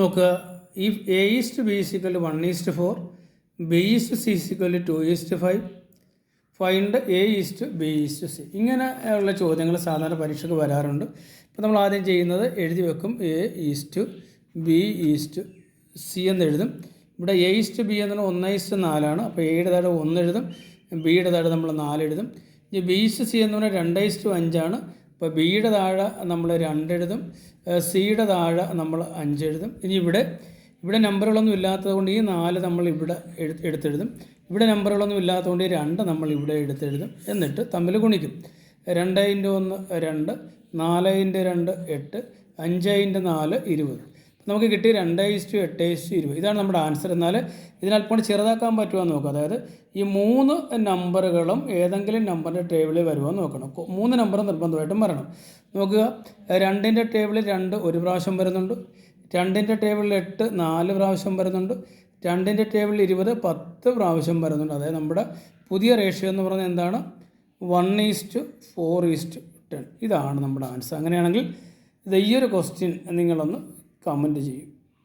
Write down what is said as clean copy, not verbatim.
നോക്കുക, if A is to B is equal to 1:4, B is to C is equal to 2:5, find A is to B is to C. ഇങ്ങനെ ഉള്ള ചോദ്യങ്ങൾ സാധാരണ പരീക്ഷയ്ക്ക് വരാറുണ്ട്. ഇപ്പോൾ നമ്മൾ ആദ്യം ചെയ്യുന്നത് എഴുതി വെക്കും, A is to B is to C എന്ന് എഴുതും. ഇവിടെ എ ഈസ്റ്റ് ബി എന്ന് പറഞ്ഞാൽ 1:4 അപ്പോൾ എയുടെ താഴെ 1 എഴുതും, ബിയുടെ താഴെ നമ്മൾ 4 എഴുതും. ഇനി ബി ഈസ്റ്റ് സി എന്ന് പറഞ്ഞാൽ 2:5 അപ്പോൾ ബിയുടെ താഴെ നമ്മൾ 2 എഴുതും, സിയുടെ താഴെ നമ്മൾ 5 എഴുതും. ഇനി ഇവിടെ നമ്പറുകളൊന്നും ഇല്ലാത്തത് കൊണ്ട് ഈ 4 നമ്മൾ ഇവിടെ എടുത്തെഴുതും. ഇവിടെ നമ്പറുകളൊന്നും ഇല്ലാത്തതുകൊണ്ട് ഈ 2 നമ്മൾ ഇവിടെ എടുത്തെഴുതും. എന്നിട്ട് തമ്മിൽ ഗുണിക്കും. 2 × 1 2, 4 × 2 8, 5 × 4 20. നമുക്ക് കിട്ടി 2:8:20. ഇതാണ് നമ്മുടെ ആൻസർ. എന്നാൽ ഇതിനൽപ്പം ചെറുതാക്കാൻ പറ്റുമോ എന്ന് നോക്കുക. അതായത് ഈ 3 നമ്പറുകളും ഏതെങ്കിലും നമ്പറിൻ്റെ ടേബിളിൽ വരുമോ എന്ന് നോക്കണം. 3 നമ്പർ നിർബന്ധമായിട്ടും വരണം. നോക്കുക, 2ൻ്റെ ടേബിളിൽ 2 1 പ്രാവശ്യം വരുന്നുണ്ട്, 2ൻ്റെ ടേബിളിൽ 8 4 പ്രാവശ്യം വരുന്നുണ്ട്, 2ൻ്റെ ടേബിളിൽ 20 10 പ്രാവശ്യം വരുന്നുണ്ട്. അതായത് നമ്മുടെ പുതിയ റേഷ്യോ എന്ന് പറയുന്നത് എന്താണ്? 1:4:10. ഇതാണ് നമ്മുടെ ആൻസർ. അങ്ങനെയാണെങ്കിൽ ഈ ഒരു ക്വസ്റ്റ്യൻ നിങ്ങളൊന്ന് കമൻറ്റ് ചെയ്യും.